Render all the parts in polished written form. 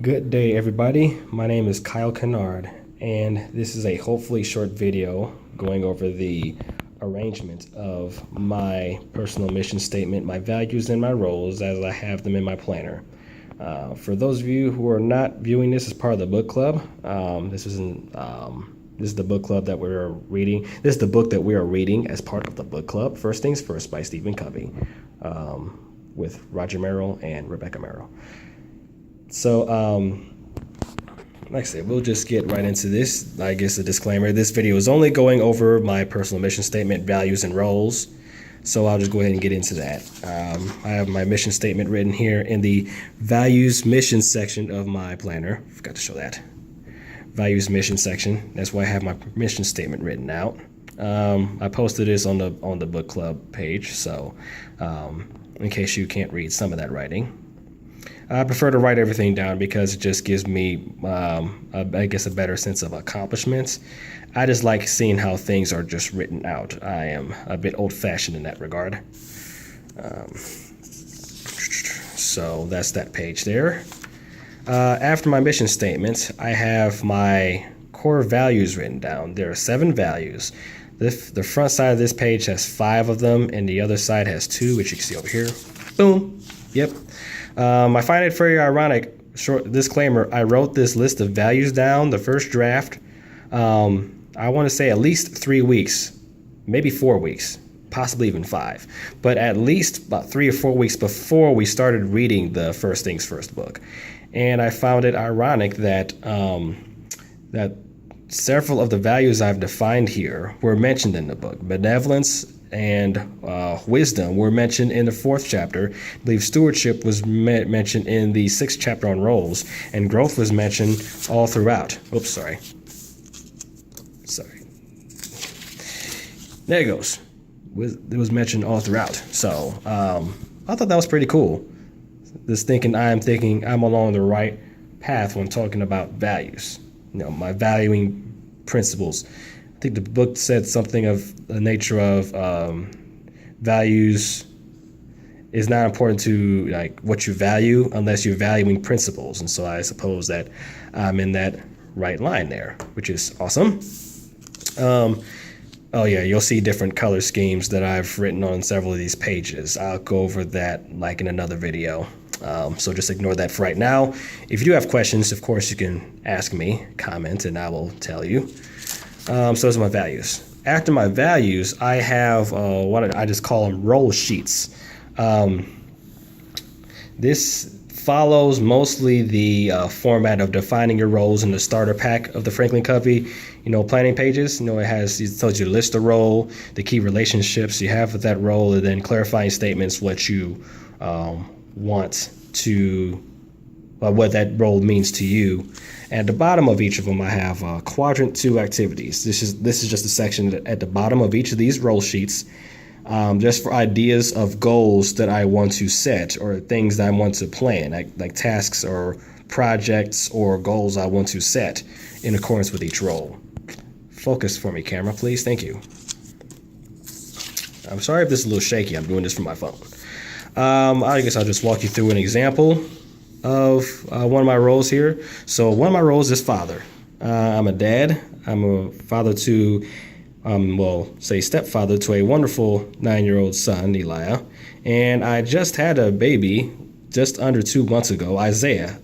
Good day, everybody. My name is Kyle Kennard, and this is a hopefully short video going over the arrangement of my personal mission statement, my values, and my roles as I have them in my planner. For those of you who are not viewing this as part of the book club, this is the book club that we're reading. This is the book that we are reading as part of the book club, First Things First by Stephen Covey, with Roger Merrill and Rebecca Merrill. So, like I said, we'll just get right into this. I guess a disclaimer, this video is only going over my personal mission statement, values, and roles. So I'll just go ahead and get into that. I have my mission statement written here in the values mission section of my planner. Forgot to show that. Values mission section. That's why I have my mission statement written out. I posted this on the book club page, so in case you can't read some of that writing. I prefer to write everything down because it just gives me, I guess, a better sense of accomplishments. I just like seeing how things are just written out. I am a bit old-fashioned in that regard. So that's that page there. After my mission statement, I have my core values written down. There are 7 values. The front side of this page has 5 of them, and the other side has 2, which you can see over here. Boom. Yep. I find it very ironic, short disclaimer, I wrote this list of values down, the first draft, I want to say at least 3 weeks, maybe 4 weeks, possibly even 5, but at least about 3 or 4 weeks before we started reading the First Things First book. And I found it ironic that, that several of the values I've defined here were mentioned in the book. Benevolence and wisdom were mentioned in the 4th chapter. I believe stewardship was mentioned in the 6th chapter on roles, and growth was mentioned all throughout. Oops, sorry. There it goes. It was mentioned all throughout. So I thought that was pretty cool. I'm thinking I'm along the right path when talking about values. You know, my valuing principles. I think the book said something of the nature of values is not important to like what you value unless you're valuing principles. And so I suppose that I'm in that right line there, which is awesome. Oh yeah, you'll see different color schemes that I've written on several of these pages. I'll go over that like in another video. So just ignore that for right now. If you do have questions, of course, you can ask me, comment, and I will tell you. So those are my values. After my values, I have what I just call them role sheets. This follows mostly the format of defining your roles in the starter pack of the Franklin Covey, planning pages. It tells you to list the role, the key relationships you have with that role, and then clarifying statements what you want to, what that role means to you. At the bottom of each of them, I have quadrant 2 activities. This is just a section at the bottom of each of these role sheets, just for ideas of goals that I want to set or things that I want to plan, like tasks or projects or goals I want to set in accordance with each role. Focus for me, camera, please. Thank you. I'm sorry if this is a little shaky. I'm doing this from my phone. I guess I'll just walk you through an example of one of my roles here. So one of my roles is father. I'm a dad. I'm a father to, stepfather to a wonderful 9-year-old son, Elijah. And I just had a baby just under 2 months ago, Isaiah.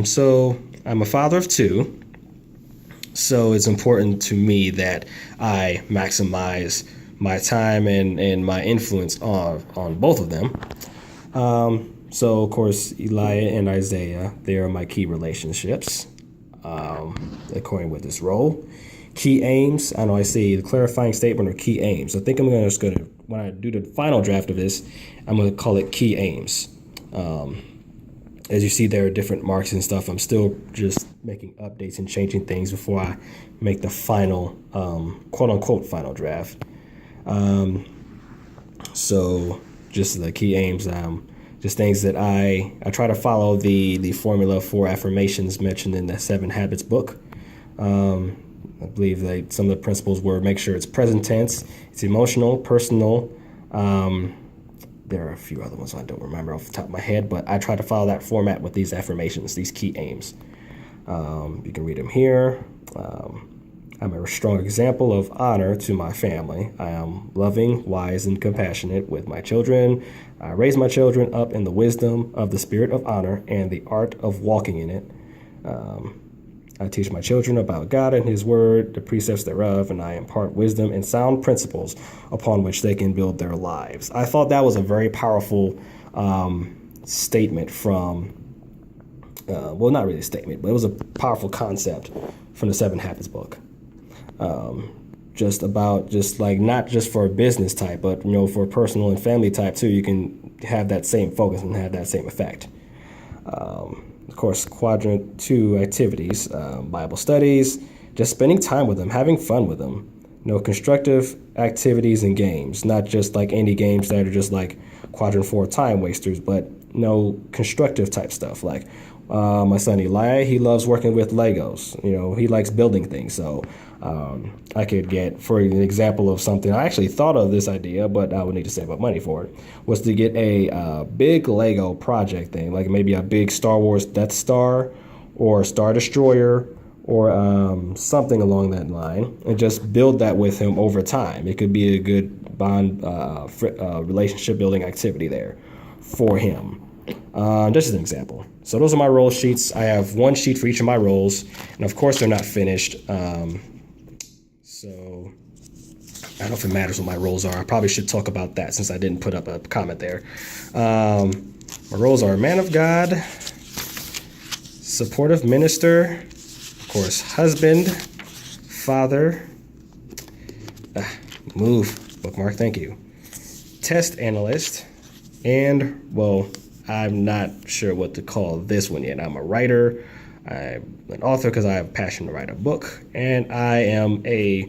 So I'm a father of 2. So it's important to me that I maximize my time and my influence on both of them. So, of course, Elijah and Isaiah, they are my key relationships, according with this role. Key aims, I know I see the clarifying statement or key aims. I think I'm just going to, when I do the final draft of this, I'm going to call it key aims. As you see, there are different marks and stuff. I'm still just making updates and changing things before I make the final, quote-unquote, final draft. So just the key aims, just things that I try to follow the formula for affirmations mentioned in the 7 Habits book. I believe that some of the principles were make sure it's present tense, it's emotional, personal, there are a few other ones I don't remember off the top of my head, but I try to follow that format with these affirmations, these key aims. You can read them here. I'm a strong example of honor to my family. I am loving, wise, and compassionate with my children. I raise my children up in the wisdom of the spirit of honor and the art of walking in it. I teach my children about God and His Word, the precepts thereof, and I impart wisdom and sound principles upon which they can build their lives. I thought that was a very powerful statement from, well, not really a statement, but it was a powerful concept from the 7 Habits book. Not just for a business type, but for personal and family type too. You can have that same focus and have that same effect. Of course, quadrant 2 activities, Bible studies, just spending time with them, having fun with them. Constructive activities and games, not just like any games that are just like quadrant 4 time wasters, but constructive type stuff. Like my son Eli, he loves working with Legos. He likes building things. So I could get, for an example of something, I actually thought of this idea, but I would need to save up money for it, was to get a big Lego project thing, like maybe a big Star Wars Death Star or Star Destroyer or something along that line, and just build that with him over time. It could be a good bond relationship building activity there for him. Just as an example. So those are my role sheets. I have one sheet for each of my roles, and of course they're not finished. So I don't know if it matters what my roles are. I probably should talk about that since I didn't put up a comment there. My roles are man of God, supportive minister, of course, husband, father, bookmark, thank you, test analyst, and, well, I'm not sure what to call this one yet. I'm a writer. I'm an author because I have a passion to write a book, and I am a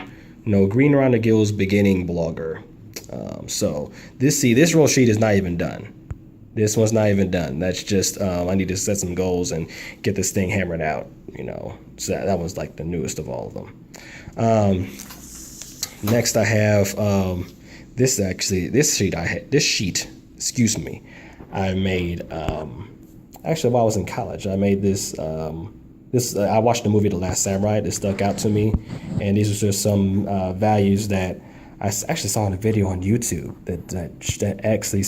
green around the gills beginning blogger. So this roll sheet is not even done. This one's not even done. That's just I need to set some goals and get this thing hammered out. So that was like the newest of all of them. Next, I have this sheet. Excuse me. I made, actually while I was in college, I made this, I watched the movie The Last Samurai. That stuck out to me. And these are just some values that I actually saw in a video on YouTube that actually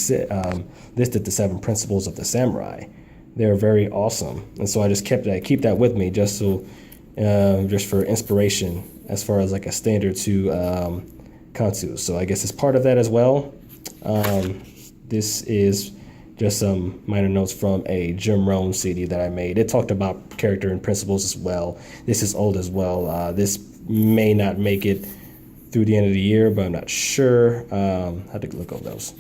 listed the 7 principles of the samurai. They're very awesome. And so I just keep that with me just for inspiration as far as like a standard to come to. So I guess it's part of that as well. This is just some minor notes from a Jim Rohn CD that I made. It talked about character and principles as well. This is old as well. This may not make it through the end of the year, but I'm not sure. I have to look over those.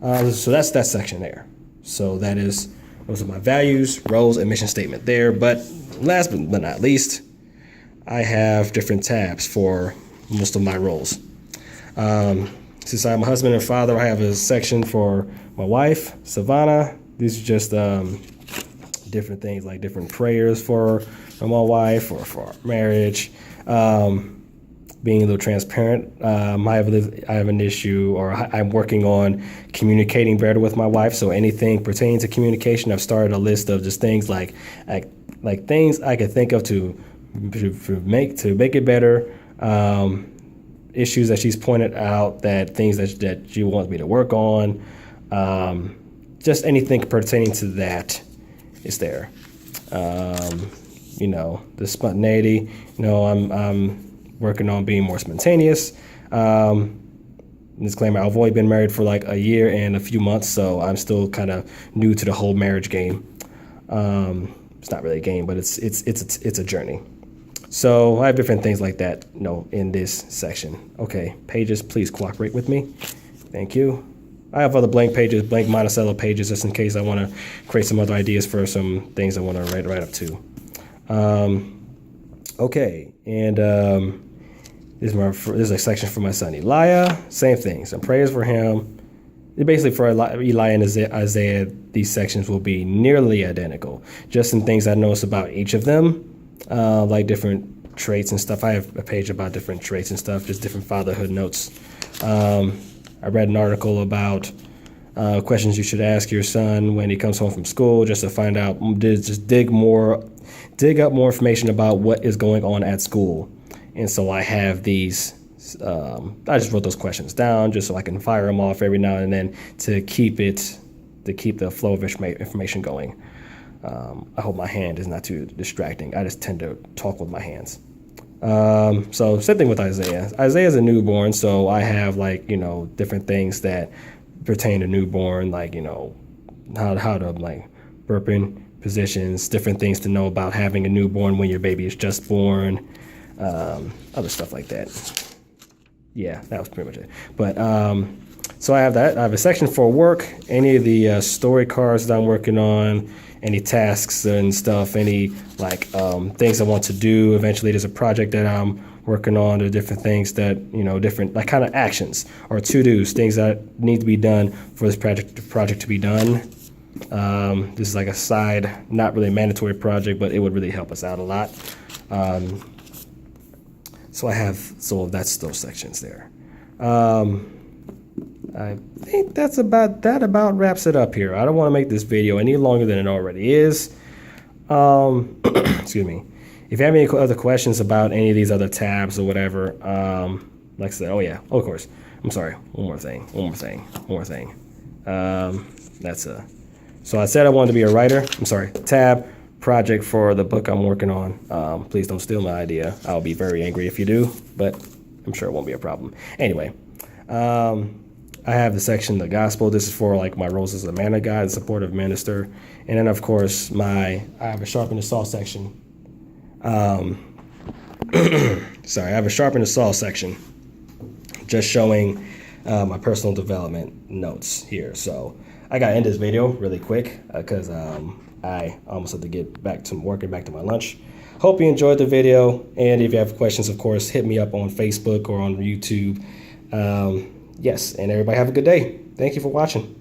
So that's that section there. So those are my values, roles, and mission statement there. But last but not least, I have different tabs for most of my roles. Since I'm a husband and father, I have a section for my wife, Savannah. These are just different things, like different prayers for my wife or for our marriage. Being a little transparent, I have an issue, or I'm working on communicating better with my wife. So anything pertaining to communication, I've started a list of just things like things I could think of to make it better. Issues that she's pointed out, things that she wants me to work on, just anything pertaining to that is there. The spontaneity. I'm working on being more spontaneous. Disclaimer: I've only been married for like a year and a few months, so I'm still kind of new to the whole marriage game. It's not really a game, but it's a journey. So I have different things like that, in this section. Okay, pages, please cooperate with me. Thank you. I have other blank Monticello pages, just in case I want to create some other ideas for some things I want to write up to. Okay, and this is a section for my son Elijah. Same thing, some prayers for him. Basically, for Eli and Isaiah, these sections will be nearly identical. Just some things I noticed about each of them. Like different traits and stuff. I have a page about different traits and stuff, just different fatherhood notes. I read an article about questions you should ask your son when he comes home from school, just to find out, just dig up more information about what is going on at school. And so I have these. I just wrote those questions down just so I can fire them off every now and then to keep the flow of information going. I hope my hand is not too distracting. I just tend to talk with my hands. So same thing with Isaiah. Isaiah's a newborn, so I have different things that pertain to newborn, how to burping positions, different things to know about having a newborn when your baby is just born, other stuff like that. Yeah, that was pretty much it. But so I have that. I have a section for work, any of the story cards that I'm working on, any tasks and stuff, any things I want to do. Eventually, there's a project that I'm working on. There are different things that, different kind of actions or to-dos, things that need to be done for this project to be done. This is like a side, not really a mandatory project, but it would really help us out a lot. So that's those sections there. I think that about wraps it up here. I don't want to make this video any longer than it already is. Excuse me. If you have any other questions about any of these other tabs or whatever, like I said, of course. I'm sorry. One more thing. So I said I wanted to be a writer. I'm sorry. Tab project for the book I'm working on. Please don't steal my idea. I'll be very angry if you do, but I'm sure it won't be a problem. Anyway, I have the section, the gospel. This is for my roles as a man of God, supportive minister. And then, of course, I have a sharpen the saw section. I have a sharpen the saw section just showing my personal development notes here. So I got to end this video really quick because I almost have to get back to my lunch. Hope you enjoyed the video. And if you have questions, of course, hit me up on Facebook or on YouTube. Yes, and everybody have a good day. Thank you for watching.